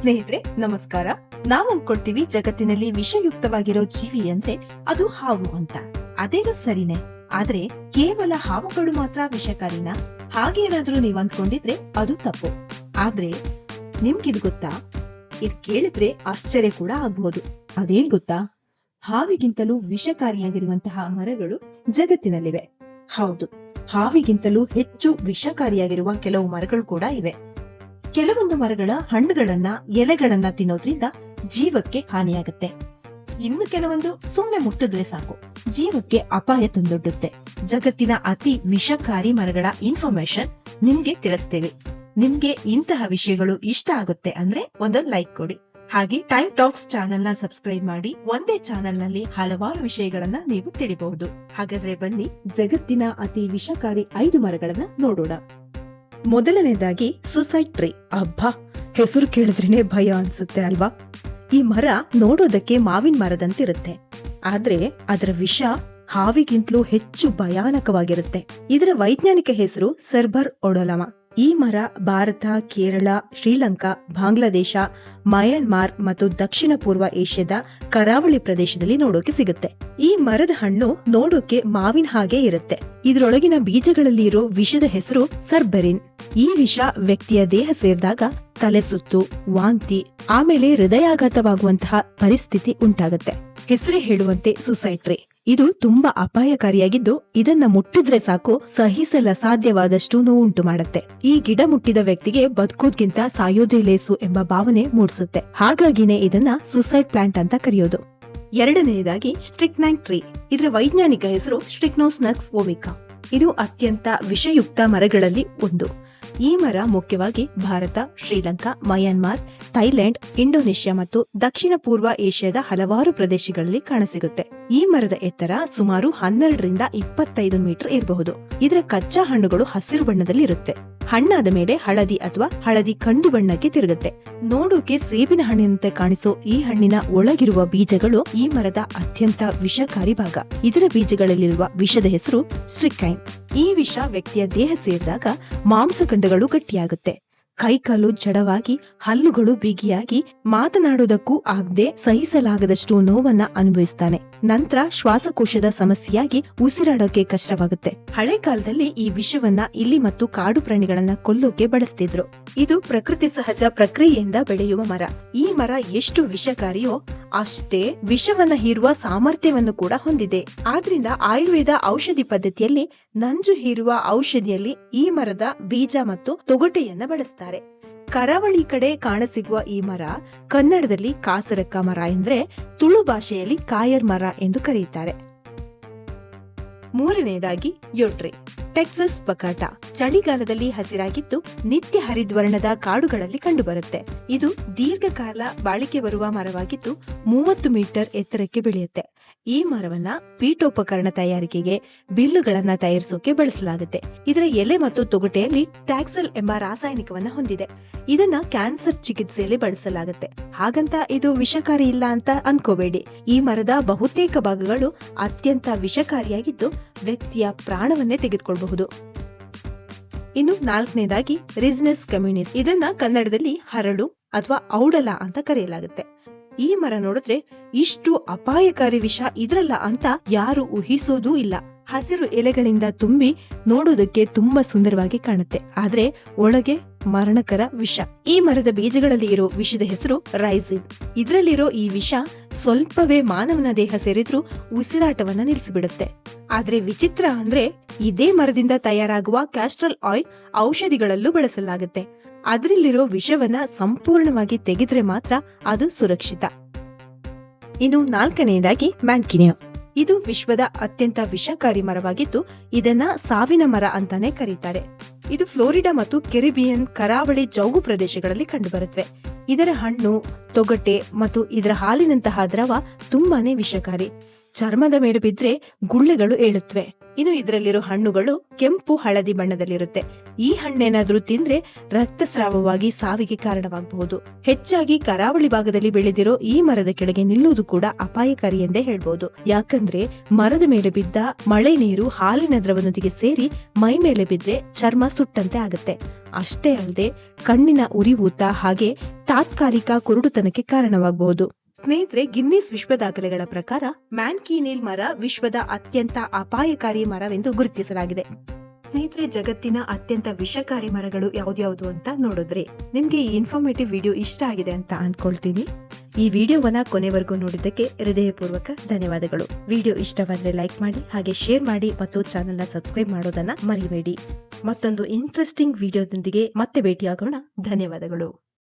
ಸ್ನೇಹಿತರೆ ನಮಸ್ಕಾರ. ನಾವ್ ಅನ್ಕೊಳ್ತೀವಿ ಜಗತ್ತಿನಲ್ಲಿ ವಿಷಯುಕ್ತವಾಗಿರೋ ಜೀವಿ ಅಂದ್ರೆ ಅದು ಹಾವು ಅಂತ. ಅದೇನು ಸರಿನೇ, ಆದ್ರೆ ಕೇವಲ ಹಾವುಗಳು ಮಾತ್ರ ವಿಷಕಾರಿನ ಹಾಗೇನಾದ್ರೂ ನೀವ್ ಅಂದ್ಕೊಂಡಿದ್ರೆ ಅದು ತಪ್ಪು. ಆದ್ರೆ ನಿಮ್ಗಿದ್ ಗೊತ್ತಾ? ಇದ್ ಕೇಳಿದ್ರೆ ಆಶ್ಚರ್ಯ ಕೂಡ ಆಗ್ಬಹುದು. ಅದೇನ್ ಗೊತ್ತಾ? ಹಾವಿಗಿಂತಲೂ ವಿಷಕಾರಿಯಾಗಿರುವಂತಹ ಮರಗಳು ಜಗತ್ತಿನಲ್ಲಿವೆ. ಹೌದು, ಹಾವಿಗಿಂತಲೂ ಹೆಚ್ಚು ವಿಷಕಾರಿಯಾಗಿರುವ ಕೆಲವು ಮರಗಳು ಕೂಡ ಇವೆ. ಕೆಲವೊಂದು ಮರಗಳ ಹಣ್ಣುಗಳನ್ನ ಎಲೆಗಳನ್ನ ತಿನ್ನೋದ್ರಿಂದ ಜೀವಕ್ಕೆ ಹಾನಿಯಾಗುತ್ತೆ. ಇನ್ನು ಕೆಲವೊಂದು ಸುಮ್ಮನೆ ಮುಟ್ಟಿದ್ರೆ ಸಾಕು, ಜೀವಕ್ಕೆ ಅಪಾಯ ತಂದೊಡ್ಡುತ್ತೆ. ಜಗತ್ತಿನ ಅತಿ ವಿಷಕಾರಿ ಮರಗಳ ಇನ್ಫಾರ್ಮೇಶನ್ ನಿಮ್ಗೆ ತಿಳಿಸ್ತೇವೆ. ನಿಮ್ಗೆ ಇಂತಹ ವಿಷಯಗಳು ಇಷ್ಟ ಆಗುತ್ತೆ ಅಂದ್ರೆ ಒಂದು ಲೈಕ್ ಕೊಡಿ. ಹಾಗೆ ಟೈಮ್ ಟಾಕ್ಸ್ ಚಾನೆಲ್ ನ ಸಬ್ಸ್ಕ್ರೈಬ್ ಮಾಡಿ. ಒಂದೇ ಚಾನೆಲ್ ನಲ್ಲಿ ಹಲವಾರು ವಿಷಯಗಳನ್ನ ನೀವು ತಿಳಿಬಹುದು. ಹಾಗಾದ್ರೆ ಬನ್ನಿ, ಜಗತ್ತಿನ ಅತಿ ವಿಷಕಾರಿ 5 ಮರಗಳನ್ನ ನೋಡೋಣ. ಮೊದಲನೇದಾಗಿ ಸುಸೈಡ್ ಟ್ರೀ. ಅಬ್ಬಾ, ಹೆಸರು ಕೇಳಿದ್ರೇನೆ ಭಯ ಅನ್ಸುತ್ತೆ ಅಲ್ವಾ? ಈ ಮರ ನೋಡೋದಕ್ಕೆ ಮಾವಿನ ಮರದಂತಿರುತ್ತೆ, ಆದ್ರೆ ಅದರ ವಿಷ ಹಾವಿಗಿಂತಲೂ ಹೆಚ್ಚು ಭಯಾನಕವಾಗಿರುತ್ತೆ. ಇದರ ವೈಜ್ಞಾನಿಕ ಹೆಸರು ಸರ್ಬರ್ ಒಡೋಲಮ. ಈ ಮರ ಭಾರತ, ಕೇರಳ, ಶ್ರೀಲಂಕಾ, ಬಾಂಗ್ಲಾದೇಶ, ಮಯನ್ಮಾರ್ ಮತ್ತು ದಕ್ಷಿಣ ಪೂರ್ವ ಏಷ್ಯಾದ ಕರಾವಳಿ ಪ್ರದೇಶದಲ್ಲಿ ನೋಡೋಕೆ ಸಿಗುತ್ತೆ. ಈ ಮರದ ಹಣ್ಣು ನೋಡೋಕೆ ಮಾವಿನ ಹಾಗೆ ಇರುತ್ತೆ. ಇದರೊಳಗಿನ ಬೀಜಗಳಲ್ಲಿ ಇರೋ ವಿಷದ ಹೆಸರು ಸರ್ಬೆರಿನ್. ಈ ವಿಷ ವ್ಯಕ್ತಿಯ ದೇಹ ಸೇರಿದಾಗ ತಲೆ ಸುತ್ತು, ವಾಂತಿ, ಆಮೇಲೆ ಹೃದಯಾಘಾತವಾಗುವಂತಹ ಪರಿಸ್ಥಿತಿ ಉಂಟಾಗುತ್ತೆ. ಹೆಸರೇ ಹೇಳುವಂತೆ ಸುಸೈಡ್ ಟ್ರೀ. ಇದು ತುಂಬಾ ಅಪಾಯಕಾರಿಯಾಗಿದ್ದು, ಇದನ್ನ ಮುಟ್ಟಿದ್ರೆ ಸಾಕು ಸಹಿಸಲ ಸಾಧ್ಯವಾದಷ್ಟು ನೋವುಂಟು ಮಾಡುತ್ತೆ. ಈ ಗಿಡ ಮುಟ್ಟಿದ ವ್ಯಕ್ತಿಗೆ ಬದುಕೋದ್ಗಿಂತ ಸಾಯೋದೇ ಲೇಸು ಎಂಬ ಭಾವನೆ ಮೂಡಿಸುತ್ತೆ. ಹಾಗಾಗಿನೇ ಇದನ್ನ ಸುಸೈಡ್ ಪ್ಲಾಂಟ್ ಅಂತ ಕರೆಯೋದು. ಎರಡನೆಯದಾಗಿ ಸ್ಟ್ರಿಕ್ನೈನ್ ಟ್ರೀ. ಇದರ ವೈಜ್ಞಾನಿಕ ಹೆಸರು ಸ್ಟ್ರಿಕ್ನೋಸ್ನಕ್ಸ್ ಓವಿಕಾ. ಇದು ಅತ್ಯಂತ ವಿಷಯುಕ್ತ ಮರಗಳಲ್ಲಿ ಒಂದು. ಈ ಮರ ಮುಖ್ಯವಾಗಿ ಭಾರತ, ಶ್ರೀಲಂಕಾ, ಮಯನ್ಮಾರ್, ಥೈಲ್ಯಾಂಡ್, ಇಂಡೋನೇಷ್ಯಾ ಮತ್ತು ದಕ್ಷಿಣ ಪೂರ್ವ ಏಷ್ಯಾದ ಹಲವಾರು ಪ್ರದೇಶಗಳಲ್ಲಿ ಕಾಣಸಿಗುತ್ತೆ. ಈ ಮರದ ಎತ್ತರ ಸುಮಾರು 12 ರಿಂದ 25 ಮೀಟರ್ ಇರಬಹುದು. ಇದರ ಕಚ್ಚಾ ಹಣ್ಣುಗಳು ಹಸಿರು ಬಣ್ಣದಲ್ಲಿ ಇರುತ್ತೆ. ಹಣ್ಣಾದ ಮೇಲೆ ಹಳದಿ ಅಥವಾ ಹಳದಿ ಕಂದು ಬಣ್ಣಕ್ಕೆ ತಿರುಗುತ್ತೆ. ನೋಡೋಕೆ ಸೇಬಿನ ಹಣ್ಣಿನಂತೆ ಕಾಣಿಸೋ ಈ ಹಣ್ಣಿನ ಒಳಗಿರುವ ಬೀಜಗಳು ಈ ಮರದ ಅತ್ಯಂತ ವಿಷಕಾರಿ ಭಾಗ. ಇದರ ಬೀಜಗಳಲ್ಲಿರುವ ವಿಷದ ಹೆಸರು ಸ್ಟ್ರಿಕೈನ್. ಈ ವಿಷ ವ್ಯಕ್ತಿಯ ದೇಹ ಸೇರಿದಾಗ ಮಾಂಸಖಂಡಗಳು ಗಟ್ಟಿಯಾಗುತ್ತೆ, ಕೈಕಾಲು ಜಡವಾಗಿ, ಹಲ್ಲುಗಳು ಬಿಗಿಯಾಗಿ, ಮಾತನಾಡುವುದಕ್ಕೂ ಆಗದೆ ಸಹಿಸಲಾಗದಷ್ಟು ನೋವನ್ನ ಅನುಭವಿಸ್ತಾನೆ. ನಂತರ ಶ್ವಾಸಕೋಶದ ಸಮಸ್ಯೆಯಾಗಿ ಉಸಿರಾಡೋಕೆ ಕಷ್ಟವಾಗುತ್ತೆ. ಹಳೆ ಕಾಲದಲ್ಲಿ ಈ ವಿಷವನ್ನ ಇಲಿ ಮತ್ತು ಕಾಡು ಪ್ರಾಣಿಗಳನ್ನ ಕೊಲ್ಲೋಕೆ ಬಳಸ್ತಿದ್ರು. ಇದು ಪ್ರಕೃತಿ ಸಹಜ ಪ್ರಕ್ರಿಯೆಯಿಂದ ಬೆಳೆಯುವ ಮರ. ಈ ಮರ ಎಷ್ಟು ವಿಷಕಾರಿಯೋ ಅಷ್ಟೇ ವಿಷವನ್ನ ಹೀರುವ ಸಾಮರ್ಥ್ಯವನ್ನು ಕೂಡ ಹೊಂದಿದೆ. ಆದ್ರಿಂದ ಆಯುರ್ವೇದ ಔಷಧಿ ಪದ್ಧತಿಯಲ್ಲಿ ನಂಜು ಹೀರುವ ಔಷಧಿಯಲ್ಲಿ ಈ ಮರದ ಬೀಜ ಮತ್ತು ತೊಗಟೆಯನ್ನ ಬಳಸ್ತಾರೆ. ಕರಾವಳಿ ಕಡೆ ಕಾಣಸಿಗುವ ಈ ಮರ ಕನ್ನಡದಲ್ಲಿ ಕಾಸರಕ್ಕ ಮರ ಎಂದ್ರೆ, ತುಳು ಭಾಷೆಯಲ್ಲಿ ಕಾಯರ್ ಮರ ಎಂದು ಕರೆಯುತ್ತಾರೆ. ಮೂರನೆಯದಾಗಿ ಯೋಟ್ರಿ. ಟೆಕ್ಸಸ್ ಬಕಾಟ. ಚಳಿಗಾಲದಲ್ಲಿ ಹಸಿರಾಗಿದ್ದು ನಿತ್ಯ ಹರಿದ್ವರ್ಣದ ಕಾಡುಗಳಲ್ಲಿ ಕಂಡುಬರುತ್ತೆ. ಇದು ದೀರ್ಘಕಾಲ ಬಾಳಿಕೆ ಬರುವ ಮರವಾಗಿದ್ದು 30 ಮೀಟರ್ ಎತ್ತರಕ್ಕೆ ಬೆಳೆಯುತ್ತೆ. ಈ ಮರವನ್ನ ಪೀಠೋಪಕರಣ ತಯಾರಿಕೆಗೆ, ಬಿಲ್ಲುಗಳನ್ನ ತಯಾರಿಸೋಕೆ ಬಳಸಲಾಗುತ್ತೆ. ಇದರ ಎಲೆ ಮತ್ತು ತೊಗಟೆಯಲ್ಲಿ ಟ್ಯಾಕ್ಸಲ್ ಎಂಬ ರಾಸಾಯನಿಕವನ್ನ ಹೊಂದಿದೆ. ಇದನ್ನ ಕ್ಯಾನ್ಸರ್ ಚಿಕಿತ್ಸೆಯಲ್ಲಿ ಬಳಸಲಾಗುತ್ತೆ. ಹಾಗಂತ ಇದು ವಿಷಕಾರಿ ಇಲ್ಲ ಅಂತ ಅನ್ಕೋಬೇಡಿ. ಈ ಮರದ ಬಹುತೇಕ ಭಾಗಗಳು ಅತ್ಯಂತ ವಿಷಕಾರಿಯಾಗಿದ್ದು ವ್ಯಕ್ತಿಯ ಪ್ರಾಣವನ್ನೇ ತೆಗೆದುಕೊಳ್ಳಬಹುದು. ಇನ್ನು ನಾಲ್ಕನೇದಾಗಿ ರಿಸ್ನಸ್ ಕಮ್ಯುನಿಸ್. ಇದನ್ನ ಕನ್ನಡದಲ್ಲಿ ಹರಳು ಅಥವಾ ಔಡಲ ಅಂತ ಕರೆಯಲಾಗುತ್ತೆ. ಈ ಮರ ನೋಡಿದ್ರೆ ಇಷ್ಟು ಅಪಾಯಕಾರಿ ವಿಷ ಇದ್ರಲ್ಲ ಅಂತ ಯಾರು ಊಹಿಸೋದೂ ಇಲ್ಲ. ಹಸಿರು ಎಲೆಗಳಿಂದ ತುಂಬಿ ನೋಡೋದಕ್ಕೆ ತುಂಬಾ ಸುಂದರವಾಗಿ ಕಾಣುತ್ತೆ, ಆದ್ರೆ ಒಳಗೆ ಮರಣಕರ ವಿಷ. ಈ ಮರದ ಬೀಜಗಳಲ್ಲಿ ಇರೋ ವಿಷದ ಹೆಸರು ರೈಸಿನ್. ಇದ್ರಲ್ಲಿರೋ ಈ ವಿಷ ಸ್ವಲ್ಪವೇ ಮಾನವನ ದೇಹ ಸೇರಿದ್ರೂ ಉಸಿರಾಟವನ್ನ ನಿಲ್ಲಿಸಿಬಿಡುತ್ತೆ. ಆದ್ರೆ ವಿಚಿತ್ರ ಅಂದ್ರೆ ಇದೇ ಮರದಿಂದ ತಯಾರಾಗುವ ಕ್ಯಾಸ್ಟ್ರಲ್ ಆಯಿಲ್ ಔಷಧಿಗಳಲ್ಲೂ ಬಳಸಲಾಗುತ್ತೆ. ಅದರಲ್ಲಿರೋ ವಿಷವನ್ನ ಸಂಪೂರ್ಣವಾಗಿ ತೆಗೆದ್ರೆ ಮಾತ್ರ ಅದು ಸುರಕ್ಷಿತ. ಇನ್ನು ನಾಲ್ಕನೆಯದಾಗಿ ಮ್ಯಾಂಕಿನಿಯಾ. ಇದು ವಿಶ್ವದ ಅತ್ಯಂತ ವಿಷಕಾರಿ ಮರವಾಗಿದ್ದು ಇದನ್ನ ಸಾವಿನ ಮರ ಅಂತಾನೆ ಕರೀತಾರೆ. ಇದು ಫ್ಲೋರಿಡಾ ಮತ್ತು ಕೆರಿಬಿಯನ್ ಕರಾವಳಿ ಜೌಗು ಪ್ರದೇಶಗಳಲ್ಲಿ ಕಂಡುಬರುತ್ತವೆ. ಇದರ ಹಣ್ಣು, ತೊಗಟೆ ಮತ್ತು ಇದರ ಹಾಲಿನಂತಹ ದ್ರವ ತುಂಬಾನೇ ವಿಷಕಾರಿ. ಚರ್ಮದ ಮೇಲೆ ಬಿದ್ರೆ ಗುಳ್ಳೆಗಳು ಏಳುತ್ತವೆ. ಇನ್ನು ಇದರಲ್ಲಿರೋ ಹಣ್ಣುಗಳು ಕೆಂಪು ಹಳದಿ ಬಣ್ಣದಲ್ಲಿರುತ್ತೆ. ಈ ಹಣ್ಣೇನಾದ್ರೂ ತಿಂದ್ರೆ ರಕ್ತಸ್ರಾವವಾಗಿ ಸಾವಿಗೆ ಕಾರಣವಾಗಬಹುದು. ಹೆಚ್ಚಾಗಿ ಕರಾವಳಿ ಭಾಗದಲ್ಲಿ ಬೆಳೆದಿರೋ ಈ ಮರದ ಕೆಳಗೆ ನಿಲ್ಲುವುದು ಕೂಡ ಅಪಾಯಕಾರಿ ಎಂದೇ ಹೇಳ್ಬಹುದು. ಯಾಕಂದ್ರೆ ಮರದ ಮೇಲೆ ಬಿದ್ದ ಮಳೆ ನೀರು ಹಾಲಿನ ದ್ರವದೊಂದಿಗೆ ಸೇರಿ ಮೈ ಮೇಲೆ ಬಿದ್ರೆ ಚರ್ಮ ಸುಟ್ಟಂತೆ ಆಗುತ್ತೆ. ಅಷ್ಟೇ ಅಲ್ಲದೆ ಕಣ್ಣಿನ ಉರಿಯೂತ ಹಾಗೆ ತಾತ್ಕಾಲಿಕ ಕುರುಡುತನಕ್ಕೆ ಕಾರಣವಾಗಬಹುದು. ಸ್ನೇಹಿತರೆ, ಗಿನ್ನಿಸ್ ವಿಶ್ವ ದಾಖಲೆಗಳ ಪ್ರಕಾರ ಮ್ಯಾನ್ಕಿನೇಲ್ ಮರ ವಿಶ್ವದ ಅತ್ಯಂತ ಅಪಾಯಕಾರಿ ಮರವೆಂದು ಗುರುತಿಸಲಾಗಿದೆ. ಸ್ನೇಹಿತರೆ, ಜಗತ್ತಿನ ಅತ್ಯಂತ ವಿಷಕಾರಿ ಮರಗಳು ಯಾವ್ದ್ಯಾವ್ದು ಅಂತ ನೋಡಿದ್ರೆ ನಿಮ್ಗೆ ಈ ಇನ್ಫಾರ್ಮೇಟಿವ್ ವಿಡಿಯೋ ಇಷ್ಟ ಆಗಿದೆ ಅಂತ ಅಂದ್ಕೊಳ್ತೀನಿ. ಈ ವಿಡಿಯೋವನ್ನ ಕೊನೆವರೆಗೂ ನೋಡಿದ್ದಕ್ಕೆ ಹೃದಯಪೂರ್ವಕ ಧನ್ಯವಾದಗಳು. ವಿಡಿಯೋ ಇಷ್ಟವಾದ್ರೆ ಲೈಕ್ ಮಾಡಿ, ಹಾಗೆ ಶೇರ್ ಮಾಡಿ ಮತ್ತು ಚಾನೆಲ್ನ ಸಬ್ಸ್ಕ್ರೈಬ್ ಮಾಡೋದನ್ನ ಮರಿಬೇಡಿ. ಮತ್ತೊಂದು ಇಂಟ್ರೆಸ್ಟಿಂಗ್ ವಿಡಿಯೋದೊಂದಿಗೆ ಮತ್ತೆ ಭೇಟಿಯಾಗೋಣ. ಧನ್ಯವಾದಗಳು.